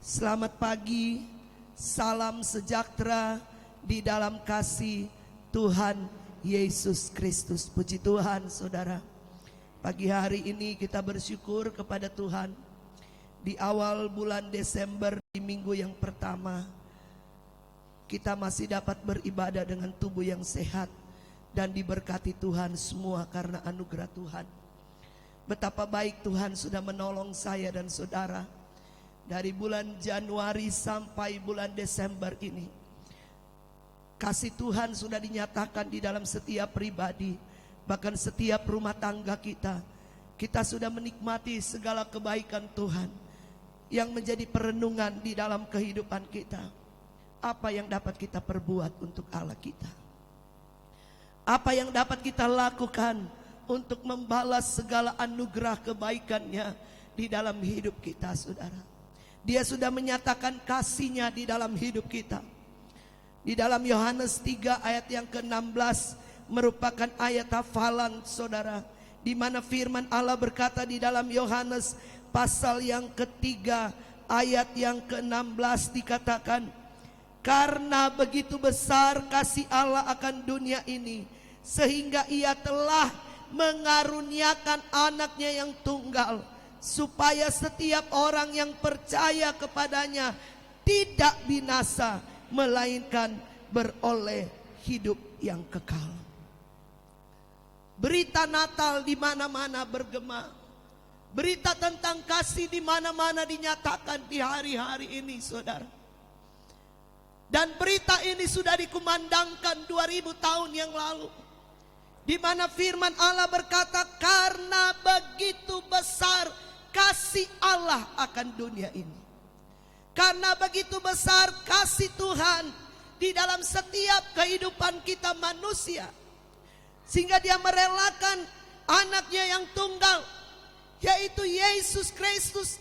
Selamat pagi, salam sejahtera di dalam kasih Tuhan Yesus Kristus. Puji Tuhan saudara. Pagi hari ini kita bersyukur kepada Tuhan. Di awal bulan Desember, di minggu yang pertama, kita masih dapat beribadah dengan tubuh yang sehat dan diberkati Tuhan semua karena anugerah Tuhan. Betapa baik Tuhan sudah menolong saya dan saudara. Dari bulan Januari sampai bulan Desember ini, kasih Tuhan sudah dinyatakan di dalam setiap pribadi, bahkan setiap rumah tangga kita. Kita sudah menikmati segala kebaikan Tuhan yang menjadi perenungan di dalam kehidupan kita. Apa yang dapat kita perbuat untuk Allah kita? Apa yang dapat kita lakukan untuk membalas segala anugerah kebaikannya di dalam hidup kita, saudara? Dia sudah menyatakan kasih-Nya di dalam hidup kita. Di dalam Yohanes 3 ayat yang ke-16 merupakan ayat hafalan saudara, di mana firman Allah berkata di dalam Yohanes pasal yang ketiga ayat yang ke-16 dikatakan, karena begitu besar kasih Allah akan dunia ini, sehingga Ia telah mengaruniakan anaknya yang tunggal, supaya setiap orang yang percaya kepadanya tidak binasa, melainkan beroleh hidup yang kekal. Berita Natal di mana-mana bergema. Berita tentang kasih di mana-mana dinyatakan di hari-hari ini, saudara. Dan berita ini sudah dikumandangkan 2000 tahun yang lalu, di mana firman Allah berkata, karena begitu besar kasih Allah akan dunia ini. Karena begitu besar kasih Tuhan di dalam setiap kehidupan kita manusia, sehingga Dia merelakan anaknya yang tunggal, yaitu Yesus Kristus,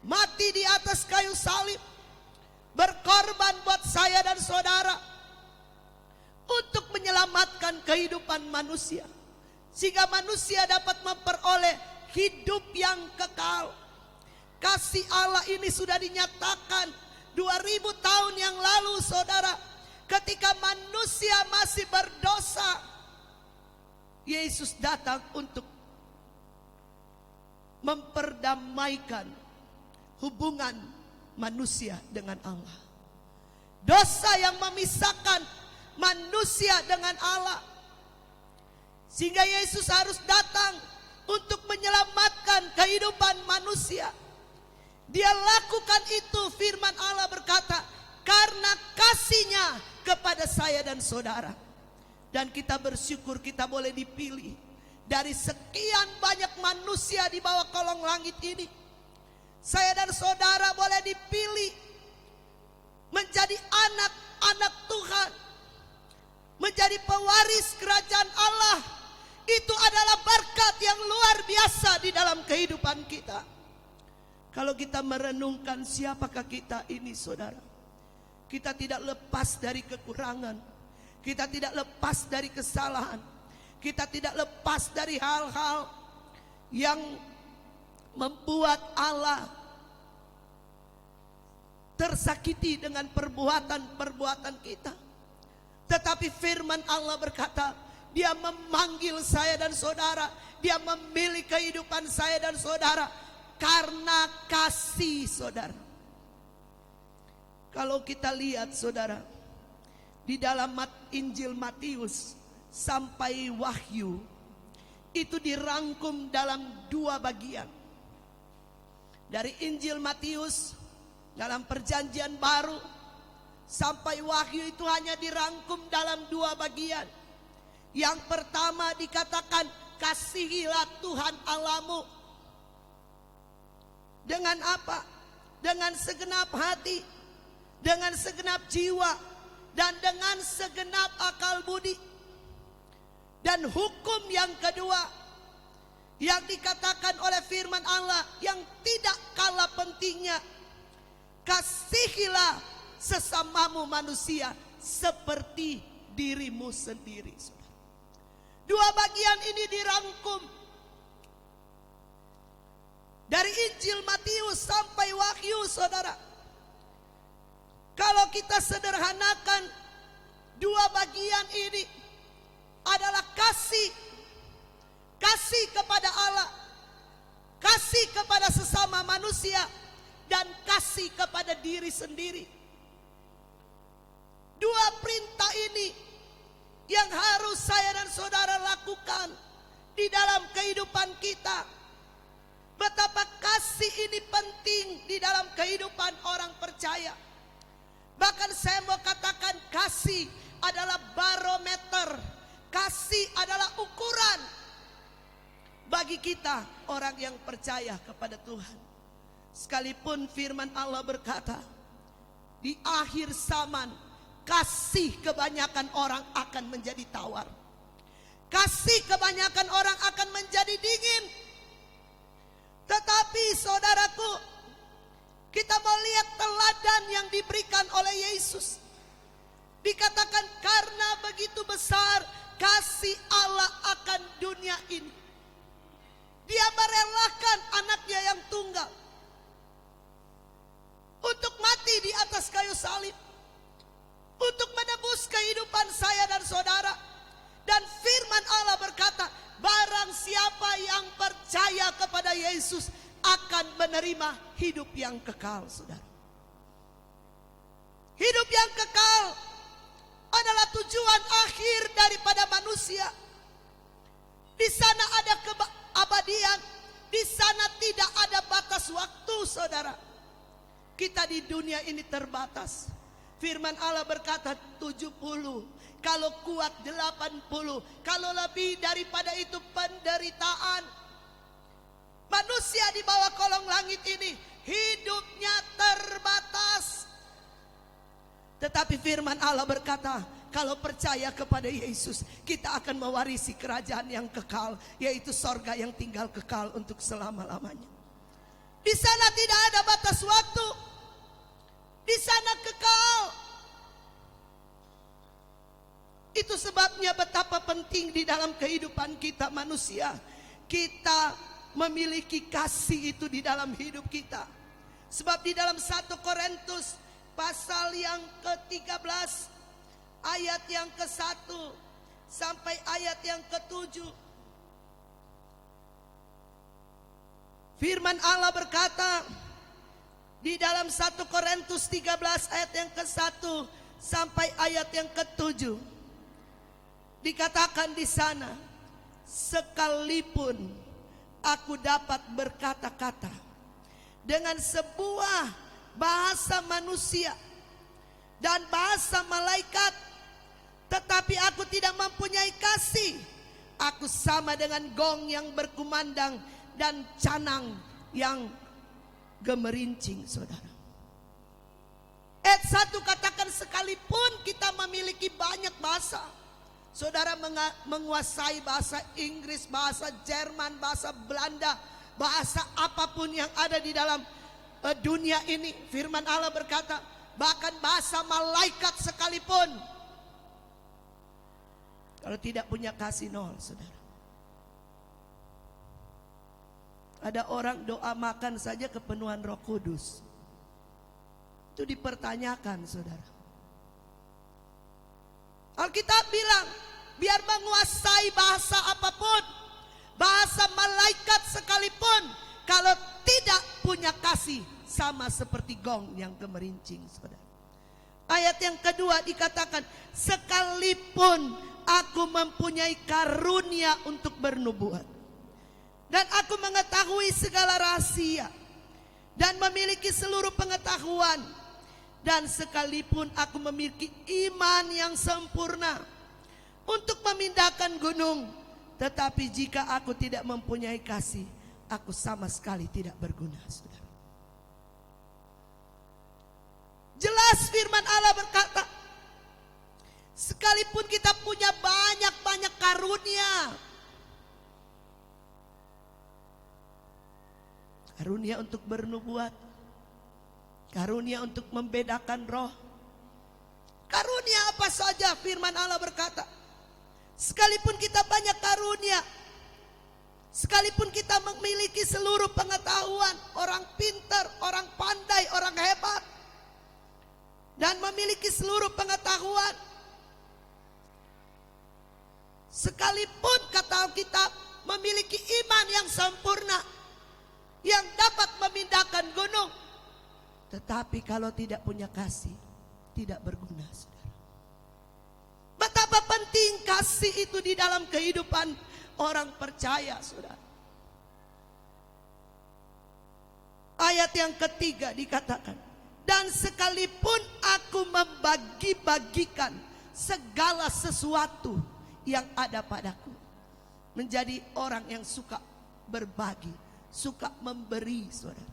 mati di atas kayu salib, berkorban buat saya dan saudara, untuk menyelamatkan kehidupan manusia, sehingga manusia dapat memperoleh hidup yang kekal. Kasih Allah ini sudah dinyatakan 2000 tahun yang lalu, saudara. Ketika manusia masih berdosa, Yesus datang untuk memperdamaikan hubungan manusia dengan Allah. Dosa yang memisahkan manusia dengan Allah, sehingga Yesus harus datang untuk menyelamatkan kehidupan manusia. Dia lakukan itu, firman Allah berkata, karena kasih-Nya kepada saya dan saudara. Dan kita bersyukur kita boleh dipilih dari sekian banyak manusia di bawah kolong langit ini. Saya dan saudara boleh dipilih menjadi anak-anak Tuhan, menjadi pewaris kerajaan Allah. Itu adalah berkat yang luar biasa di dalam kehidupan kita. Kalau kita merenungkan siapakah kita ini, saudara, kita tidak lepas dari kekurangan, kita tidak lepas dari kesalahan, kita tidak lepas dari hal-hal yang membuat Allah tersakiti dengan perbuatan-perbuatan kita. Tetapi firman Allah berkata, Dia memanggil saya dan saudara, Dia memilih kehidupan saya dan saudara karena kasih, saudara. Kalau kita lihat, saudara, di dalam Injil Matius sampai Wahyu, itu dirangkum dalam 2 bagian. Dari Injil Matius dalam Perjanjian Baru sampai Wahyu itu hanya dirangkum dalam 2 bagian. Yang pertama dikatakan, kasihilah Tuhan Allahmu. Dengan apa? Dengan segenap hati, dengan segenap jiwa, dan dengan segenap akal budi. Dan hukum yang kedua yang dikatakan oleh firman Allah yang tidak kalah pentingnya, kasihilah sesamamu manusia seperti dirimu sendiri. 2 bagian ini dirangkum dari Injil Matius sampai Wahyu, saudara. Kalau kita sederhanakan, dua bagian ini adalah kasih. Kasih kepada Allah, kasih kepada sesama manusia, dan kasih kepada diri sendiri. Dua perintah ini yang harus saya dan saudara lakukan di dalam kehidupan kita. Betapa kasih ini penting di dalam kehidupan orang percaya. Bahkan saya mau katakan, kasih adalah barometer, kasih adalah ukuran bagi kita orang yang percaya kepada Tuhan. Sekalipun firman Allah berkata, di akhir zaman kasih kebanyakan orang akan menjadi tawar. Kasih kebanyakan orang akan menjadi dingin. Tetapi saudaraku, kita mau lihat teladan yang diberikan oleh Yesus. Dikatakan karena begitu besar kasih Allah akan dunia ini, Dia merelakan anaknya yang tunggal untuk mati di atas kayu salib, untuk menebus kehidupan saya dan saudara. Dan firman Allah berkata, barang siapa yang percaya kepada Yesus akan menerima hidup yang kekal, saudara. Hidup yang kekal adalah tujuan akhir daripada manusia. Di sana ada keabadian, di sana tidak ada batas waktu, saudara. Kita di dunia ini terbatas. Firman Allah berkata 70, kalau kuat 80, kalau lebih daripada itu penderitaan. Manusia di bawah kolong langit ini hidupnya terbatas. Tetapi firman Allah berkata, kalau percaya kepada Yesus, kita akan mewarisi kerajaan yang kekal, yaitu sorga yang tinggal kekal untuk selama-lamanya. Di sana tidak ada batas waktu, di sana kekal. Itu sebabnya betapa penting di dalam kehidupan kita manusia, kita memiliki kasih itu di dalam hidup kita. Sebab di dalam 1 Korintus pasal yang ke-13 ayat yang ke-1 sampai ayat yang ke-7, firman Allah berkata di dalam 1 Korintus 13 ayat yang ke-1 sampai ayat yang ke-7, dikatakan di sana, sekalipun aku dapat berkata-kata dengan sebuah bahasa manusia dan bahasa malaikat, tetapi aku tidak mempunyai kasih, aku sama dengan gong yang berkumandang dan canang yang gemerincing, saudara. Ayat 1 katakan, sekalipun kita memiliki banyak bahasa, saudara menguasai bahasa Inggris, bahasa Jerman, bahasa Belanda, bahasa apapun yang ada di dalam dunia ini. Firman Allah berkata, bahkan bahasa malaikat sekalipun, kalau tidak punya kasih, nol, saudara. Ada orang doa makan saja kepenuhan Roh Kudus, itu dipertanyakan, saudara. Alkitab bilang, biar menguasai bahasa apapun, bahasa malaikat sekalipun, kalau tidak punya kasih, sama seperti gong yang gemerincing, saudara. Ayat yang kedua dikatakan, sekalipun aku mempunyai karunia untuk bernubuat, dan aku mengetahui segala rahasia, dan memiliki seluruh pengetahuan, dan sekalipun aku memiliki iman yang sempurna untuk memindahkan gunung, tetapi jika aku tidak mempunyai kasih, aku sama sekali tidak berguna, saudara. Jelas firman Allah berkata, sekalipun kita punya banyak-banyak karunia, karunia untuk bernubuat, karunia untuk membedakan roh, karunia apa saja, firman Allah berkata, sekalipun kita banyak karunia, sekalipun kita memiliki seluruh pengetahuan, orang pintar, orang pandai, orang hebat, dan seluruh pengetahuan. Sekalipun kata Alkitab memiliki iman yang sempurna, yang dapat memindahkan gunung, tetapi kalau tidak punya kasih, tidak berguna, saudara. Betapa penting kasih itu di dalam kehidupan orang percaya, saudara. Ayat yang ketiga dikatakan, dan sekalipun aku membagi-bagikan segala sesuatu yang ada padaku. Menjadi orang yang suka berbagi, suka memberi, saudara.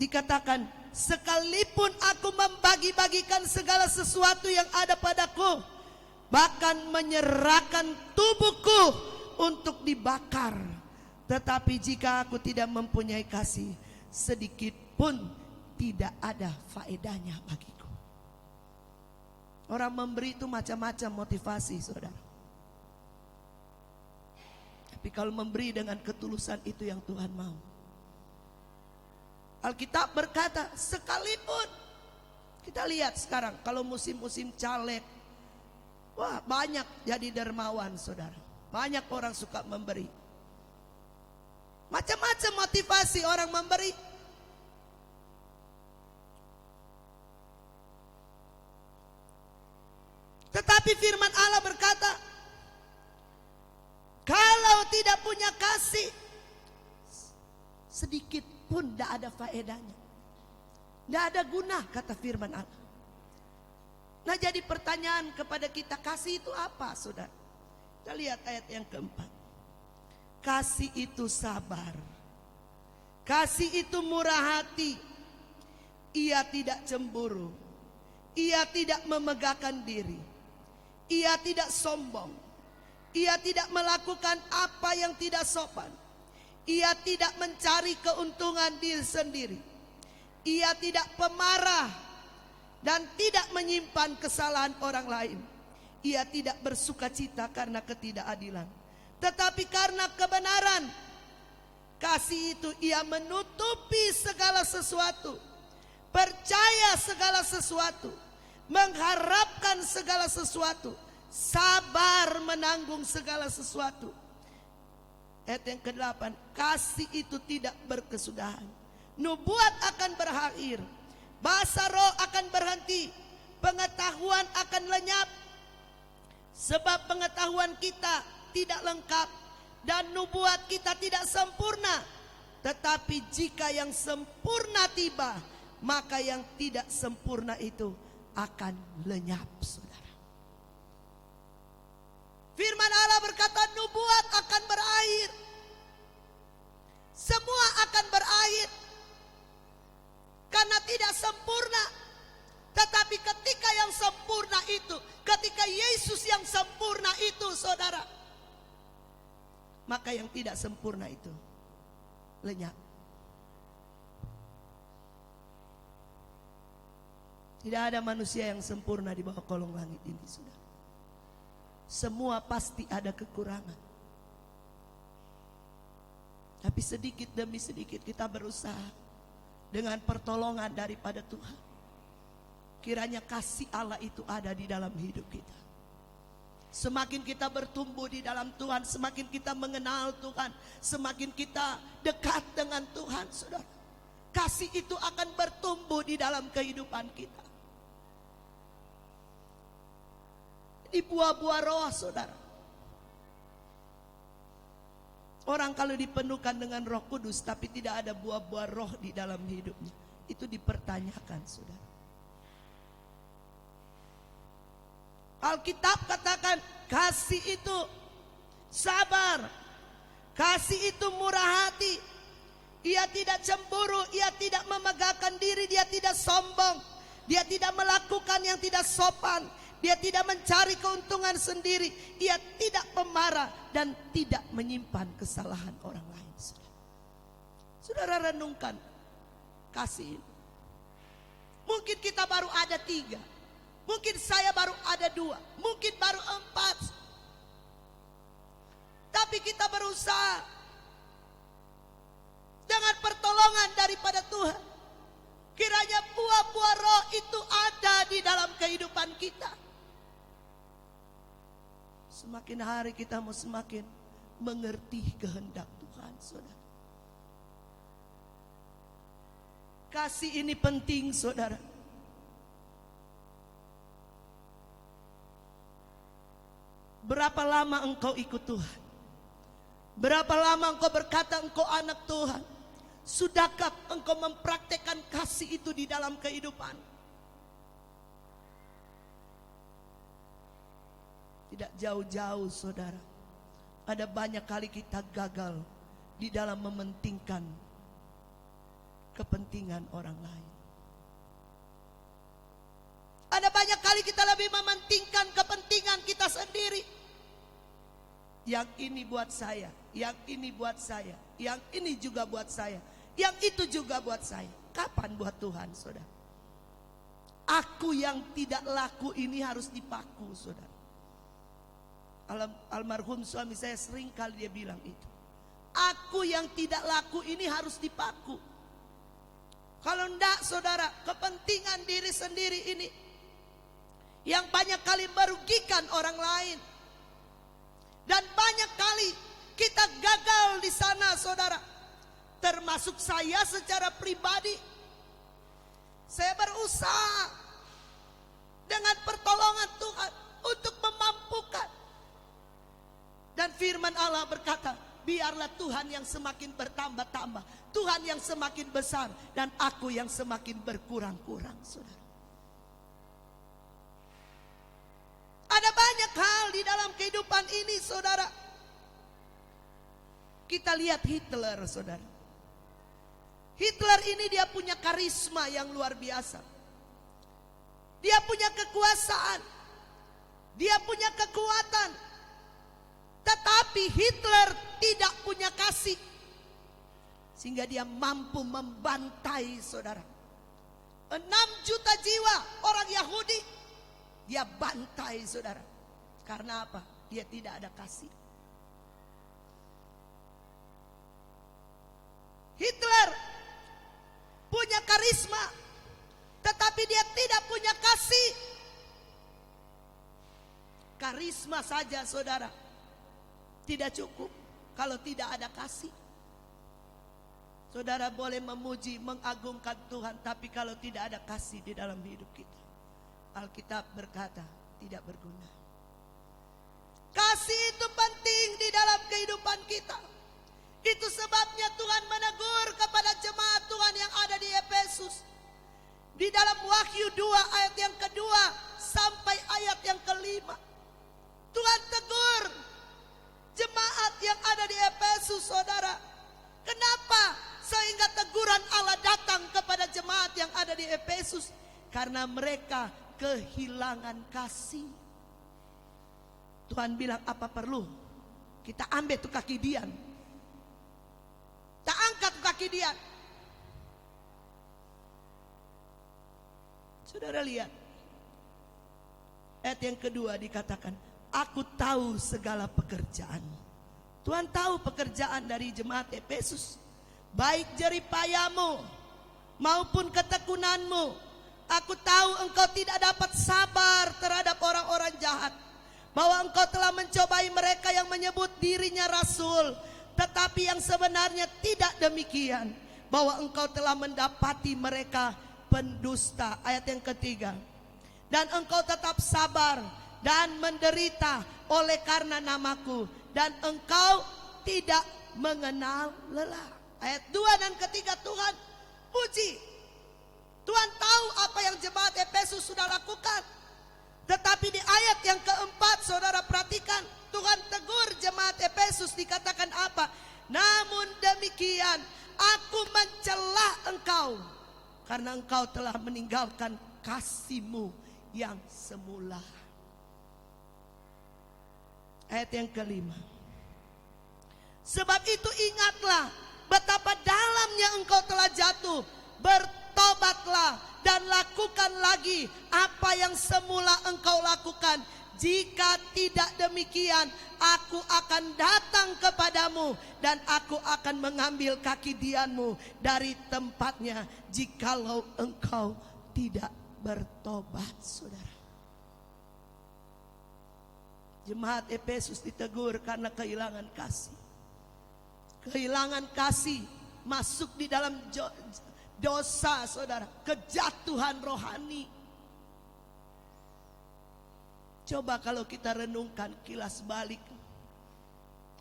Dikatakan, sekalipun aku membagi-bagikan segala sesuatu yang ada padaku, bahkan menyerahkan tubuhku untuk dibakar, tetapi jika aku tidak mempunyai kasih, sedikit pun tidak ada faedahnya bagiku. Orang memberi itu macam-macam motivasi, saudara. Tapi kalau memberi dengan ketulusan, itu yang Tuhan mau. Alkitab berkata, sekalipun, kita lihat sekarang kalau musim-musim caleg, wah banyak jadi dermawan, saudara. Banyak orang suka memberi. Macam-macam motivasi orang memberi. Tetapi firman Allah berkata, kalau tidak punya kasih, sedikit pun tidak ada faedahnya, tidak ada guna, kata firman Allah. Nah, jadi pertanyaan kepada kita, kasih itu apa, saudara? Kita lihat ayat yang keempat. Kasih itu sabar, kasih itu murah hati, ia tidak cemburu, ia tidak memegahkan diri, ia tidak sombong, ia tidak melakukan apa yang tidak sopan, ia tidak mencari keuntungan diri sendiri, ia tidak pemarah dan tidak menyimpan kesalahan orang lain, ia tidak bersukacita karena ketidakadilan, tetapi karena kebenaran. Kasih itu ia menutupi segala sesuatu, percaya segala sesuatu, mengharapkan segala sesuatu, sabar menanggung segala sesuatu. Ayat yang ke-8, kasih itu tidak berkesudahan, nubuat akan berakhir, bahasa roh akan berhenti, pengetahuan akan lenyap. Sebab pengetahuan kita tidak lengkap dan nubuat kita tidak sempurna. Tetapi jika yang sempurna tiba, maka yang tidak sempurna itu akan lenyap, saudara. Firman Allah berkata, nubuat akan berakhir, semua akan berakhir karena tidak sempurna. Tetapi ketika yang sempurna itu, ketika Yesus yang sempurna itu, saudara, maka yang tidak sempurna itu lenyap. Tidak ada manusia yang sempurna di bawah kolong langit ini, saudara. Semua pasti ada kekurangan. Tapi sedikit demi sedikit kita berusaha dengan pertolongan daripada Tuhan. Kiranya kasih Allah itu ada di dalam hidup kita. Semakin kita bertumbuh di dalam Tuhan, semakin kita mengenal Tuhan, semakin kita dekat dengan Tuhan, saudara, kasih itu akan bertumbuh di dalam kehidupan kita. Di buah-buah roh, saudara. Orang kalau dipenuhkan dengan Roh Kudus tapi tidak ada buah-buah roh di dalam hidupnya, itu dipertanyakan, saudara. Alkitab katakan, kasih itu sabar, kasih itu murah hati, ia tidak cemburu, ia tidak memegahkan diri, dia tidak sombong, dia tidak melakukan yang tidak sopan, dia tidak mencari keuntungan sendiri, ia tidak pemarah dan tidak menyimpan kesalahan orang lain. Saudara renungkan kasih ini. Mungkin kita baru ada 3, mungkin saya baru ada 2, mungkin baru 4. Tapi kita berusaha dengan pertolongan daripada Tuhan. Kiranya buah-buah roh itu ada di dalam kehidupan kita. Semakin hari kita mau semakin mengerti kehendak Tuhan, saudara. Kasih ini penting, saudara. Berapa lama engkau ikut Tuhan? Berapa lama engkau berkata engkau anak Tuhan? Sudahkah engkau mempraktekkan kasih itu di dalam kehidupan? Tidak jauh-jauh, saudara. Ada banyak kali kita gagal di dalam mementingkan kepentingan orang lain. Ada banyak kali kita lebih mementingkan kepentingan kita sendiri. Yang ini buat saya, yang ini buat saya, yang ini juga buat saya, yang itu juga buat saya. Kapan buat Tuhan, saudara? Aku yang tidak laku ini harus dipaku, saudara. Almarhum suami saya sering kali dia bilang itu. Aku yang tidak laku ini harus dipaku. Kalau enggak, saudara, kepentingan diri sendiri ini yang banyak kali merugikan orang lain. Dan banyak kali kita gagal di sana, saudara. Termasuk saya secara pribadi. Saya berusaha dengan pertolongan Tuhan untuk memampukan. Dan firman Allah berkata, biarlah Tuhan yang semakin bertambah-tambah, Tuhan yang semakin besar, dan aku yang semakin berkurang-kurang, saudara. Ada banyak hal di dalam kehidupan ini, saudara. Kita lihat Hitler, saudara. Hitler ini dia punya karisma yang luar biasa. Dia punya kekuasaan. Dia punya kekuatan. Tetapi Hitler tidak punya kasih. Sehingga dia mampu membantai, saudara. 6 juta jiwa orang Yahudi dia bantai, saudara. Karena apa? Dia tidak ada kasih. Hitler punya karisma, tetapi dia tidak punya kasih. Karisma saja, saudara, tidak cukup kalau tidak ada kasih. Saudara boleh memuji, mengagungkan Tuhan, tapi kalau tidak ada kasih di dalam hidup kita, Alkitab berkata tidak berguna. Kasih itu penting di dalam kehidupan kita. Itu sebabnya Tuhan menegur kepada jemaat Tuhan yang ada di Efesus. Di dalam Wahyu 2 ayat yang kedua sampai ayat yang kelima. Tuhan tegur jemaat yang ada di Efesus, saudara. Kenapa? Sehingga teguran Allah datang kepada jemaat yang ada di Efesus. Karena mereka kehilangan kasih. Tuhan bilang, apa perlu kita ambil tuh kaki Dian, kita angkat kaki Dian. Saudara lihat ayat yang kedua dikatakan, aku tahu segala pekerjaan. Tuhan tahu pekerjaan dari jemaat Efesus, baik jeripayamu maupun ketekunanmu. Aku tahu engkau tidak dapat sabar terhadap orang-orang jahat, bahwa engkau telah mencobai mereka yang menyebut dirinya rasul, tetapi yang sebenarnya tidak demikian, bahwa engkau telah mendapati mereka pendusta. Ayat yang ketiga, dan engkau tetap sabar dan menderita oleh karena namaku, dan engkau tidak mengenal lelah. Ayat 2 dan ketiga Tuhan puji. Tuhan tahu apa yang jemaat Efesus sudah lakukan. Tetapi di ayat yang keempat, saudara perhatikan, Tuhan tegur jemaat Efesus, dikatakan apa? Namun demikian aku mencela engkau, karena engkau telah meninggalkan kasihmu yang semula. Ayat yang kelima, sebab itu ingatlah betapa dalamnya engkau telah jatuh, bertobatlah dan lakukan lagi apa yang semula engkau lakukan. Jika tidak demikian, aku akan datang kepadamu dan aku akan mengambil kaki dianmu dari tempatnya jikalau engkau tidak bertobat. Saudara, jemaat Efesus ditegur karena kehilangan kasih. Kehilangan kasih masuk di dalam dosa, saudara, kejatuhan rohani. Coba kalau kita renungkan kilas balik,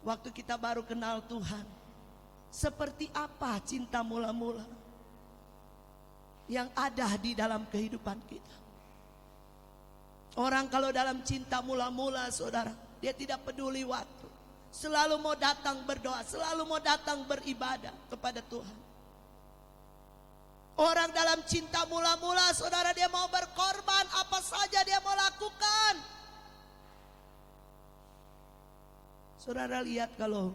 waktu kita baru kenal Tuhan, seperti apa cinta mula-mula yang ada di dalam kehidupan kita. Orang kalau dalam cinta mula-mula, saudara, dia tidak peduli waktu, selalu mau datang berdoa, selalu mau datang beribadah kepada Tuhan. Orang dalam cinta mula-mula, saudara, dia mau berkorban, apa saja dia mau lakukan. Saudara lihat kalau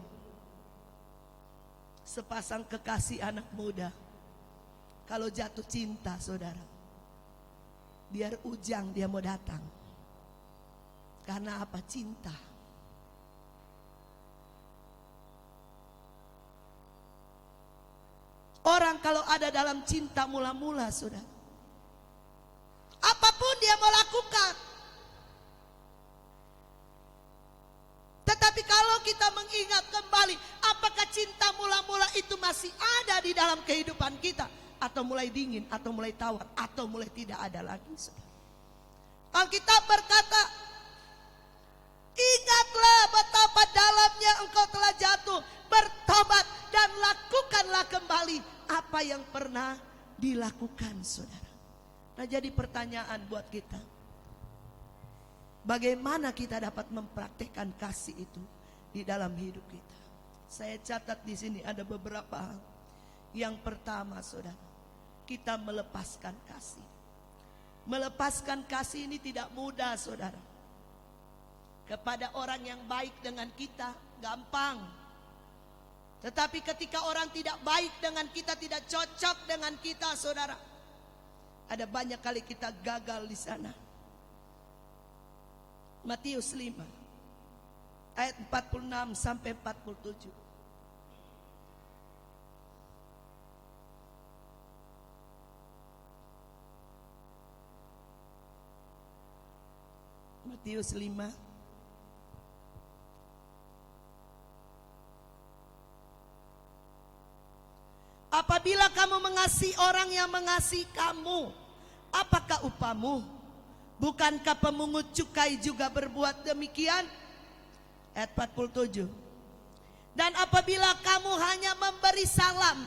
sepasang kekasih anak muda, kalau jatuh cinta, saudara, biar ujang dia mau datang. Karena apa? Cinta. Orang kalau ada dalam cinta mula-mula, saudara, apapun dia mau lakukan. Tetapi kalau kita mengingat kembali, apakah cinta mula-mula itu masih ada di dalam kehidupan kita? Atau mulai dingin, atau mulai tawar, atau mulai tidak ada lagi, saudara. Alkitab berkata, ingatlah betapa dalamnya engkau telah jatuh, bertobat dan lakukanlah kembali apa yang pernah dilakukan, saudara. Nah, jadi pertanyaan buat kita, bagaimana kita dapat mempraktekkan kasih itu di dalam hidup kita? Saya catat di sini ada beberapa hal. Yang pertama, saudara, kita melepaskan kasih. Melepaskan kasih ini tidak mudah, saudara. Kepada orang yang baik dengan kita gampang. Tetapi ketika orang tidak baik dengan kita, tidak cocok dengan kita, saudara, ada banyak kali kita gagal di sana. Matius 5 ayat 46 sampai 47. Matius 5 apabila kamu mengasihi orang yang mengasihi kamu, apakah upamu? Bukankah pemungut cukai juga berbuat demikian? Ayat 47. Dan apabila kamu hanya memberi salam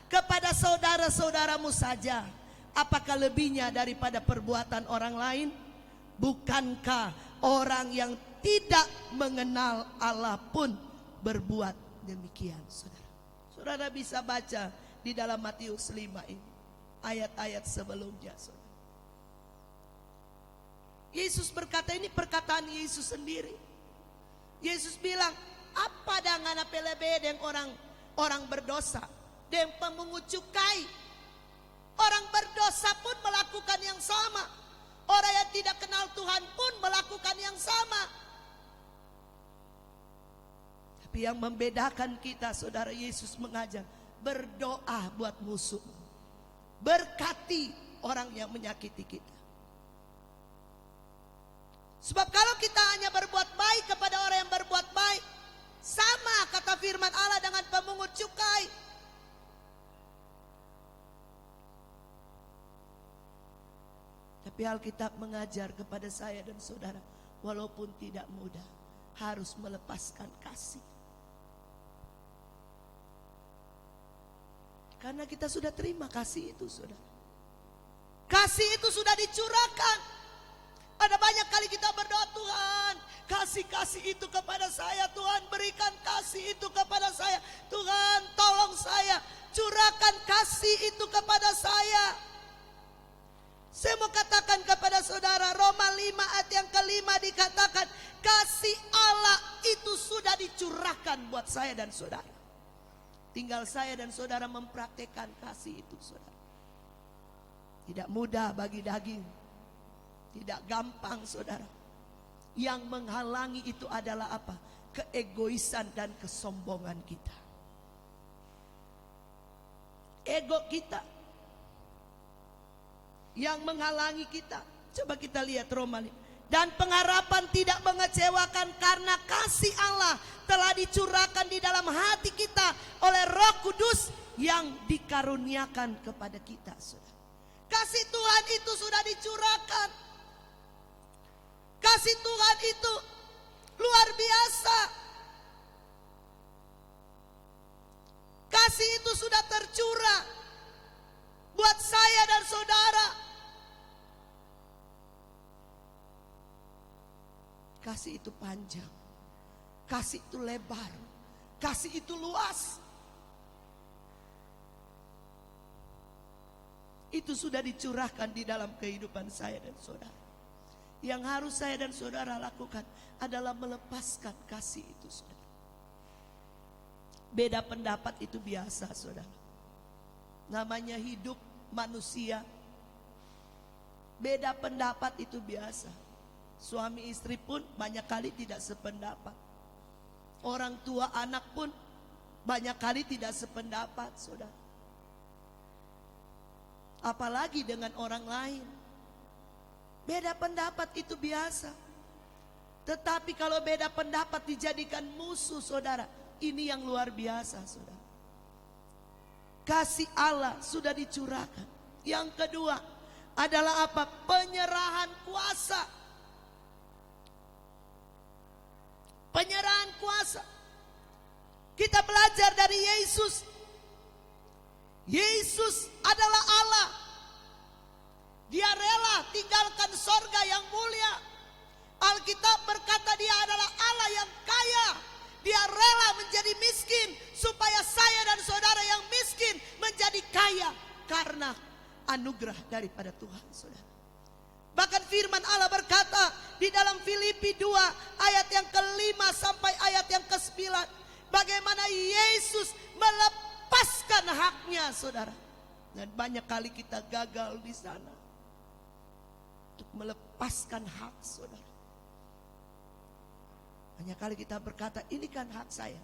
kepada saudara-saudaramu saja, apakah lebihnya daripada perbuatan orang lain? Bukankah orang yang tidak mengenal Allah pun berbuat demikian, saudara? Saudara bisa baca di dalam Matius 5 ini, ayat-ayat sebelumnya, saudara. Yesus berkata, ini perkataan Yesus sendiri. Yesus bilang, apa dengan apelebe dengan orang berdosa, dengan pemungut cukai? Orang berdosa pun melakukan yang sama. Orang yang tidak kenal Tuhan pun melakukan yang sama. Tapi yang membedakan kita, saudara, Yesus mengajar, berdoa buat musuh, berkati orang yang menyakiti kita. Sebab kalau kita hanya berbuat baik kepada orang yang berbuat baik, sama kata firman Allah dengan pemungut cukai. Tapi Alkitab mengajar kepada saya dan saudara, walaupun tidak mudah, harus melepaskan kasih. Karena kita sudah terima kasih itu, saudara. Kasih itu sudah dicurahkan. Ada banyak kali kita berdoa, Tuhan, kasih itu kepada saya. Tuhan, berikan kasih itu kepada saya. Tuhan, tolong saya, curahkan kasih itu kepada saya. Saya mau katakan kepada saudara, Roma 5 ayat yang kelima dikatakan, kasih Allah itu sudah dicurahkan buat saya dan saudara. Tinggal saya dan saudara mempraktekkan kasih itu, saudara. Tidak mudah bagi daging, tidak gampang, saudara. Yang menghalangi itu adalah apa? Keegoisan dan kesombongan kita. Ego kita yang menghalangi kita. Coba kita lihat Roma 5. Dan pengharapan tidak mengecewakan karena kasih Allah telah dicurahkan di dalam hati kita oleh Roh Kudus yang dikaruniakan kepada kita. Saudara. Kasih Tuhan itu sudah dicurahkan. Kasih Tuhan itu luar biasa. Kasih itu sudah tercurah buat saya dan saudara. Kasih itu panjang, kasih itu lebar, kasih itu luas. Itu sudah dicurahkan di dalam kehidupan saya dan saudara. Yang harus saya dan saudara lakukan adalah melepaskan kasih itu, saudara. Beda pendapat itu biasa, saudara. Namanya hidup manusia. Beda pendapat itu biasa. Suami istri pun banyak kali tidak sependapat. Orang tua anak pun banyak kali tidak sependapat, saudara. Apalagi dengan orang lain. Beda pendapat itu biasa. Tetapi kalau beda pendapat dijadikan musuh, saudara, ini yang luar biasa, saudara. Kasih Allah sudah dicurahkan. Yang kedua adalah apa? Penyerahan kuasa. Penyerahan kuasa. Kita belajar dari Yesus. Yesus adalah Allah. Dia rela tinggalkan sorga yang mulia. Alkitab berkata dia adalah Allah yang kaya. Dia rela menjadi miskin supaya saya dan saudara yang miskin menjadi kaya karena anugerah daripada Tuhan, saudara. Bahkan firman Allah berkata di dalam Filipi 2 ayat yang ke-5 sampai ayat yang ke-9, bagaimana Yesus melepaskan haknya, saudara. Dan banyak kali kita gagal di sana untuk melepaskan hak, saudara. Banyak kali kita berkata, ini kan hak saya.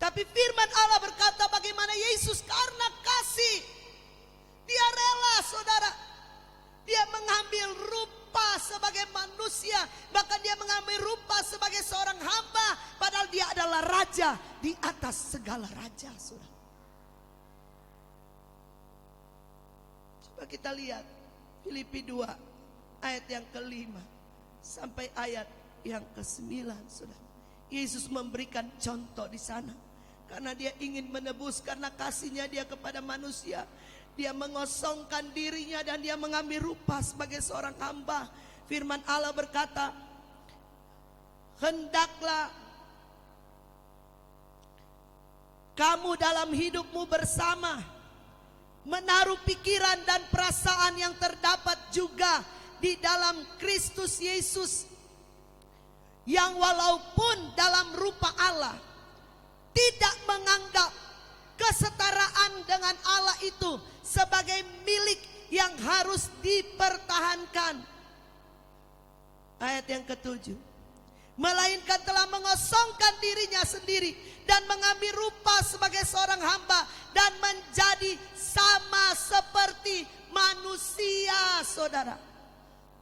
Tapi firman Allah berkata bagaimana Yesus karena kasih, dia rela, saudara. Dia mengambil rupa sebagai manusia. Bahkan dia mengambil rupa sebagai seorang hamba. Padahal dia adalah raja di atas segala raja, saudara. Coba kita lihat Filipi 2 ayat yang ke-5 sampai ayat yang ke-9, saudara. Yesus memberikan contoh di sana. Karena dia ingin menebus, karena kasihnya dia kepada manusia. Dia mengosongkan dirinya dan dia mengambil rupa sebagai seorang hamba. Firman Allah berkata, hendaklah kamu dalam hidupmu bersama menaruh pikiran dan perasaan yang terdapat juga di dalam Kristus Yesus, yang walaupun dalam rupa Allah tidak menganggap kesetaraan dengan Allah itu sebagai milik yang harus dipertahankan. Ayat yang ke-7, melainkan telah mengosongkan dirinya sendiri dan mengambil rupa sebagai seorang hamba dan menjadi sama seperti manusia, saudara.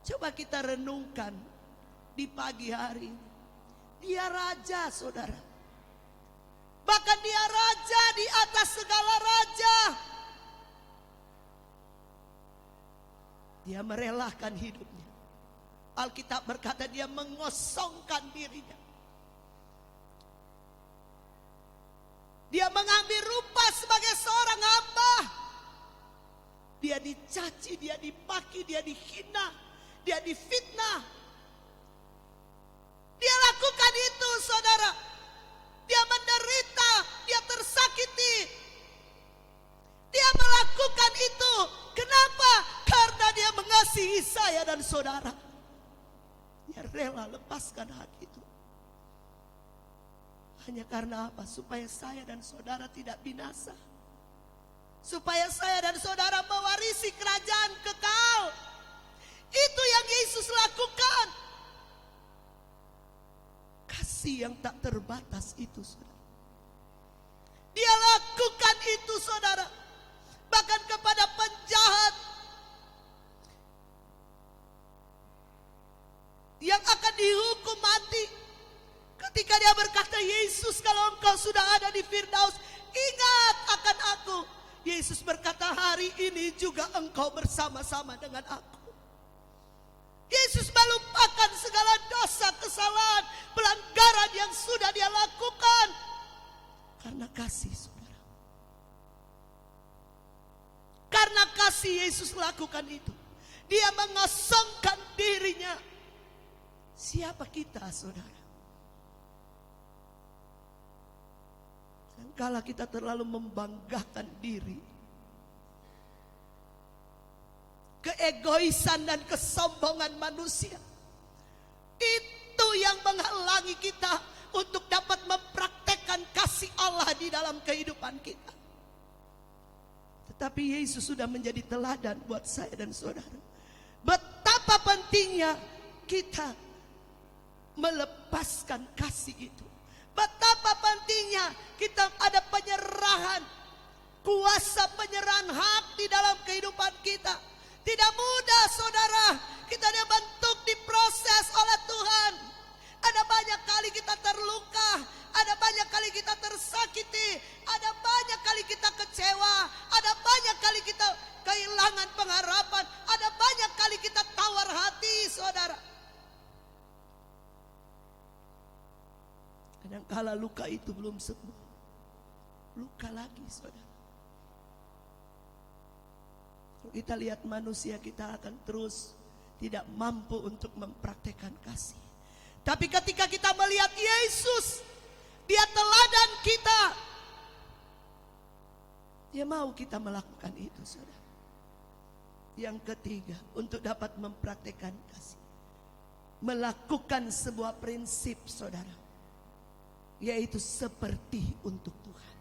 Coba kita renungkan di pagi hari. Dia raja, saudara. Bahkan dia raja di atas segala raja. Dia merelakan hidupnya. Alkitab berkata dia mengosongkan dirinya. Dia mengambil rupa sebagai seorang hamba. Dia dicaci, dia dimaki, dia dihina, dia difitnah. Dia lakukan itu, saudara. Dia menderita, dia tersakiti. Dia melakukan itu. Kenapa? Karena dia mengasihi saya dan saudara. Dia rela lepaskan hak itu. Hanya karena apa? Supaya saya dan saudara tidak binasa. Supaya saya dan saudara mewarisi kerajaan kekal Itu yang Yesus lakukan. Kasih yang tak terbatas itu, saudara. Dia lakukan itu, saudara. Bahkan kepada penjahat yang akan dihukum mati. Ketika dia berkata, Yesus, kalau engkau sudah ada di Firdaus, ingat akan aku. Yesus berkata, hari ini juga engkau bersama-sama dengan aku. Yesus melupakan segala dosa, kesalahan, pelanggaran yang sudah dia lakukan. Karena kasih, saudara. Karena kasih Yesus lakukan itu. Dia mengosongkan dirinya. Siapa kita, saudara? Dan kala kita terlalu membanggakan diri, keegoisan dan kesombongan manusia, itu yang menghalangi kita untuk dapat mempraktekkan kasih Allah di dalam kehidupan kita. Tetapi Yesus sudah menjadi teladan buat saya dan saudara. Betapa pentingnya kita melepaskan kasih itu. Betapa pentingnya kita ada penyerahan, kuasa penyerahan hak di dalam kehidupan kita. Tidak mudah, saudara. Kita dibentuk, diproses oleh Tuhan. Ada banyak kali kita terluka, ada banyak kali kita tersakiti, ada banyak kali kita kecewa, ada banyak kali kita kehilangan pengharapan, ada banyak kali kita tawar hati, saudara. Kadangkala luka itu belum sembuh, luka lagi, saudara. Kita lihat manusia, kita akan terus tidak mampu untuk mempraktekkan kasih. Tapi ketika kita melihat Yesus, Dia teladan kita, Dia mau kita melakukan itu, saudara. Yang ketiga, untuk dapat mempraktekkan kasih, melakukan sebuah prinsip, saudara, yaitu seperti untuk Tuhan.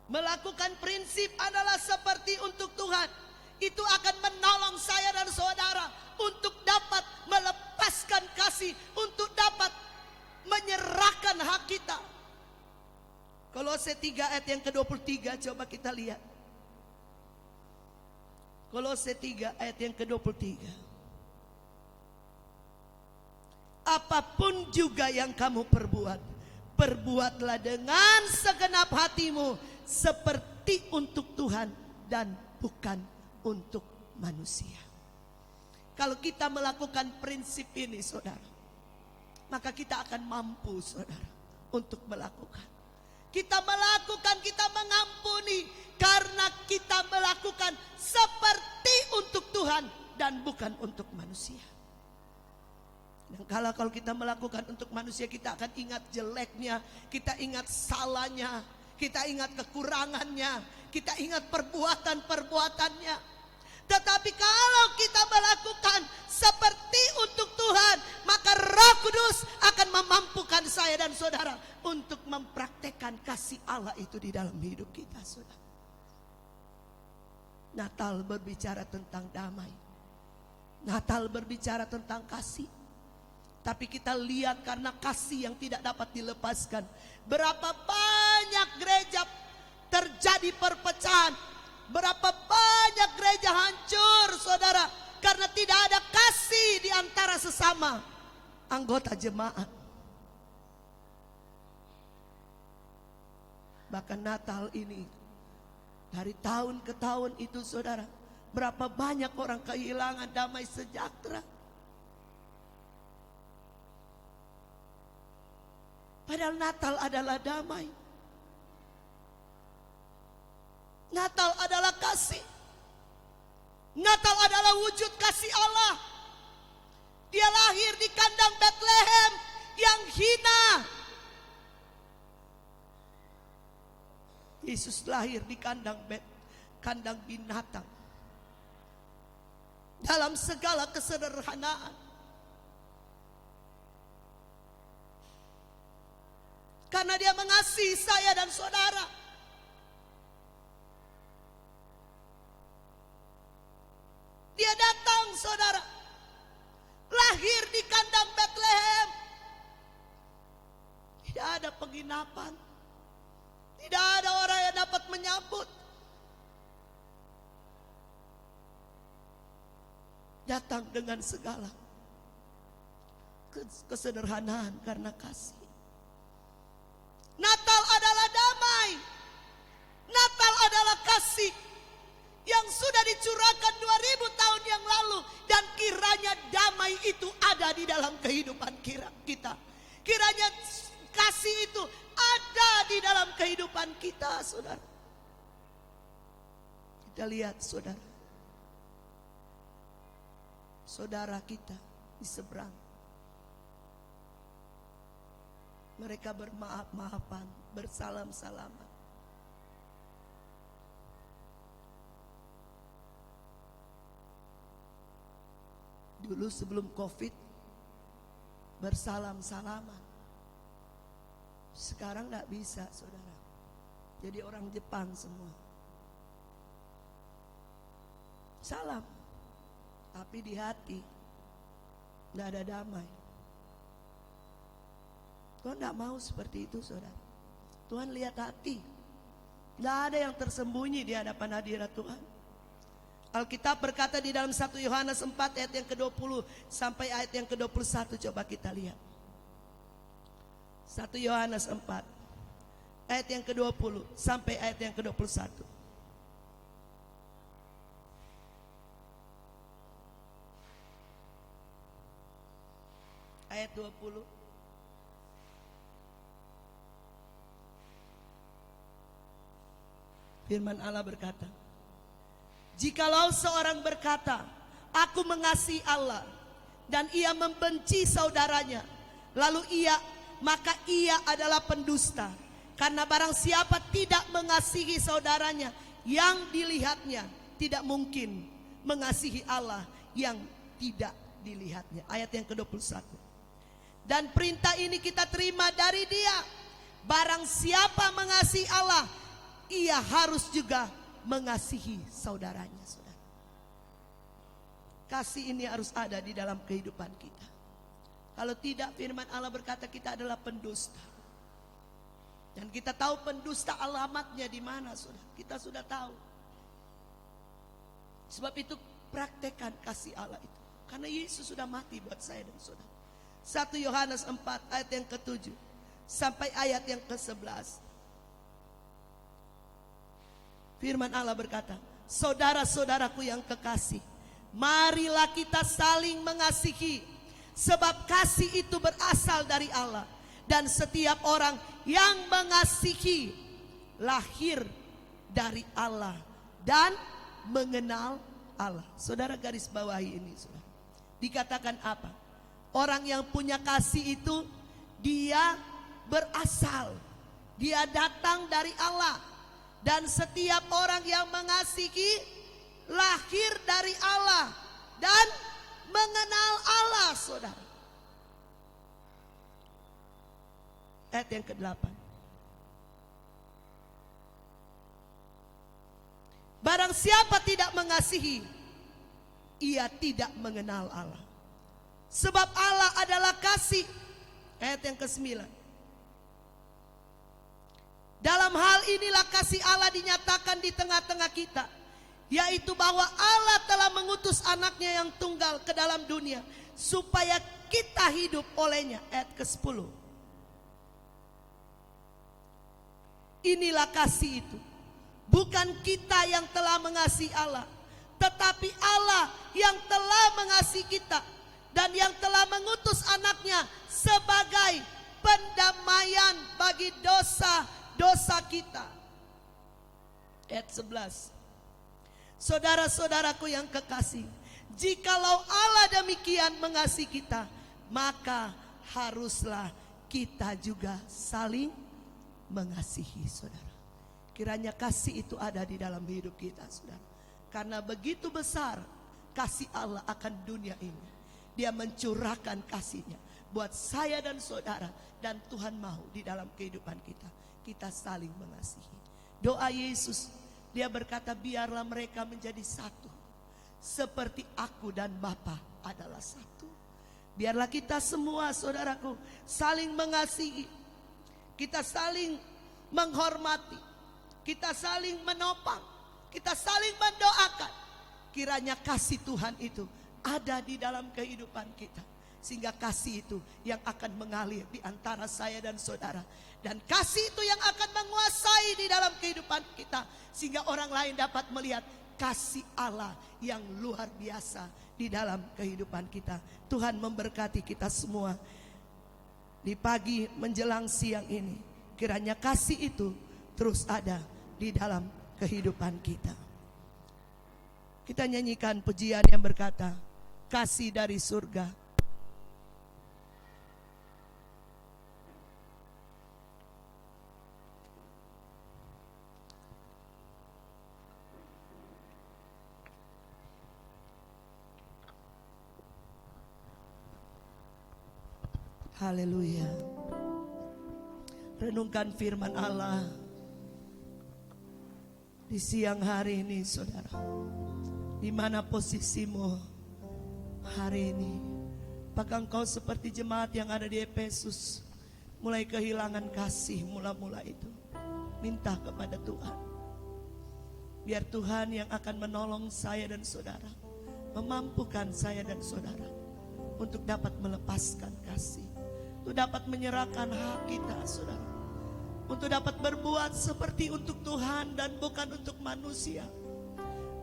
Melakukan prinsip adalah seperti untuk Tuhan. Itu akan menolong saya dan saudara untuk dapat melepaskan kasih, untuk dapat menyerahkan hak kita. Kolose 3 ayat yang ke-23, coba kita lihat. Kolose 3 ayat yang ke-23. Apapun juga yang kamu perbuat, perbuatlah dengan segenap hatimu, seperti untuk Tuhan dan bukan untuk manusia. Kalau kita melakukan prinsip ini, saudara, maka kita akan mampu, saudara, untuk melakukan. Kita melakukan, kita mengampuni, karena kita melakukan seperti untuk Tuhan dan bukan untuk manusia. Dan kalau kita melakukan untuk manusia, kita akan ingat jeleknya, kita ingat salahnya, kita ingat kekurangannya, kita ingat perbuatan-perbuatannya. Tetapi kalau kita melakukan seperti untuk Tuhan, maka Roh Kudus akan memampukan saya dan saudara untuk mempraktekkan kasih Allah itu di dalam hidup kita, saudara. Natal berbicara tentang damai. Natal berbicara tentang kasih. Tapi kita lihat, karena kasih yang tidak dapat dilepaskan, berapa banyak gereja terjadi perpecahan, berapa banyak gereja hancur, saudara, karena tidak ada kasih di antara sesama anggota jemaat. Bahkan Natal ini, dari tahun ke tahun itu, saudara, berapa banyak orang kehilangan damai sejahtera. Padahal Natal adalah damai. Natal adalah kasih. Natal adalah wujud kasih Allah. Dia lahir di kandang Bethlehem yang hina. Yesus lahir di kandang binatang. Dalam segala kesederhanaan. Karena Dia mengasihi saya dan saudara. Dia datang penginapan. Tidak ada orang yang dapat menyambut. Datang dengan segala kesederhanaan karena kasih. Natal adalah damai. Natal adalah kasih yang sudah dicurahkan 2000 tahun yang lalu. Dan kiranya damai itu ada di dalam kehidupan kita. Kiranya kasih itu ada di dalam kehidupan kita, saudara. Kita lihat, saudara. Saudara kita di seberang. Mereka bermaaf-maafan, bersalam-salaman. Dulu sebelum COVID, bersalam-salaman. Sekarang gak bisa, saudara. Jadi orang Jepang semua. Salam. Tapi di hati tidak ada damai. Tuhan tidak mau seperti itu, saudara. Tuhan lihat hati. Tidak ada yang tersembunyi di hadapan hadirat Tuhan. Alkitab berkata di dalam 1 Yohanes 4 ayat yang ke-20 sampai ayat yang ke-21. Coba kita lihat. 1 Yohanes 4 ayat yang ke-20 sampai ayat yang ke-21. Ayat 20. Firman Allah berkata, jikalau seorang berkata, aku mengasihi Allah, dan ia membenci saudaranya, maka ia adalah pendusta. Karena barang siapa tidak mengasihi saudaranya yang dilihatnya, tidak mungkin mengasihi Allah yang tidak dilihatnya. Ayat yang ke-21. Dan perintah ini kita terima dari Dia. Barang siapa mengasihi Allah, ia harus juga mengasihi saudaranya, saudara. Kasih ini harus ada di dalam kehidupan kita. Kalau tidak, firman Allah berkata kita adalah pendusta. Dan kita tahu pendusta alamatnya di mana, saudara. Kita sudah tahu. Sebab itu praktekkan kasih Allah itu. Karena Yesus sudah mati buat saya dan saudara. 1 Yohanes 4 ayat yang ke-7 sampai ayat yang ke-11. Firman Allah berkata, saudara-saudaraku yang kekasih, marilah kita saling mengasihi, sebab kasih itu berasal dari Allah. Dan setiap orang yang mengasihi lahir dari Allah dan mengenal Allah. Saudara garis bawahi ini, saudara. Dikatakan apa? Orang yang punya kasih itu dia berasal, dia datang dari Allah. Dan setiap orang yang mengasihi lahir dari Allah dan mengenal Allah, saudara. Ayat yang ke-8. Barang siapa tidak mengasihi, ia tidak mengenal Allah. Sebab Allah adalah kasih. Ayat yang ke-9. Dalam hal inilah kasih Allah dinyatakan di tengah-tengah kita, yaitu bahwa Allah telah mengutus anaknya yang tunggal ke dalam dunia, supaya kita hidup olehnya. Ayat ke-10. Inilah kasih itu. Bukan kita yang telah mengasihi Allah, tetapi Allah yang telah mengasihi kita, dan yang telah mengutus anaknya sebagai pendamaian bagi dosa-dosa kita. Ayat 11. Saudara-saudaraku yang kekasih, jikalau Allah demikian mengasihi kita, maka haruslah kita juga saling mengasihi, saudara. Kiranya kasih itu ada di dalam hidup kita, saudara. Karena begitu besar kasih Allah akan dunia ini. Dia mencurahkan kasihnya buat saya dan saudara. Dan Tuhan mau di dalam kehidupan kita saling mengasihi. Doa Yesus, dia berkata, biarlah mereka menjadi satu, seperti aku dan Bapa adalah satu. Biarlah kita semua, saudaraku, saling mengasihi. kita saling menghormati, kita saling menopang, kita saling mendoakan. Kiranya kasih Tuhan itu ada di dalam kehidupan kita, sehingga kasih itu yang akan mengalir di antara saya dan saudara. Dan kasih itu yang akan menguasai di dalam kehidupan kita, sehingga orang lain dapat melihat kasih Allah yang luar biasa di dalam kehidupan kita. Tuhan memberkati kita semua di pagi menjelang siang ini. Kiranya kasih itu terus ada di dalam kehidupan kita. Kita nyanyikan pujian yang berkata, kasih dari surga. Haleluya. Renungkan firman Allah di siang hari ini, saudara. Di mana posisimu hari ini? Apakah engkau seperti jemaat yang ada di Efesus, mulai kehilangan kasih mula-mula itu? Minta kepada Tuhan. Biar Tuhan yang akan menolong saya dan saudara, memampukan saya dan saudara untuk dapat melepaskan kasih, untuk dapat menyerahkan hak kita, saudara, untuk dapat berbuat seperti untuk Tuhan dan bukan untuk manusia.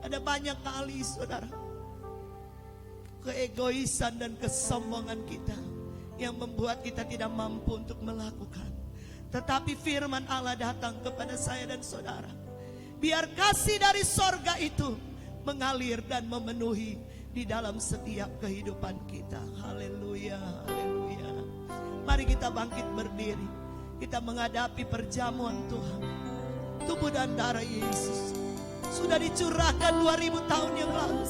Ada banyak kali, saudara, keegoisan dan kesombongan kita yang membuat kita tidak mampu untuk melakukan. Tetapi firman Allah datang kepada saya dan saudara, biar kasih dari sorga itu mengalir dan memenuhi di dalam setiap kehidupan kita. Haleluya, haleluya. Mari kita bangkit berdiri. Kita menghadapi perjamuan Tuhan. Tubuh dan darah Yesus sudah dicurahkan 2000 tahun yang lalu.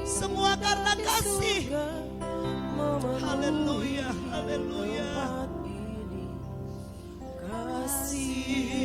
Semua karena kasih. Haleluya, haleluya. Kasih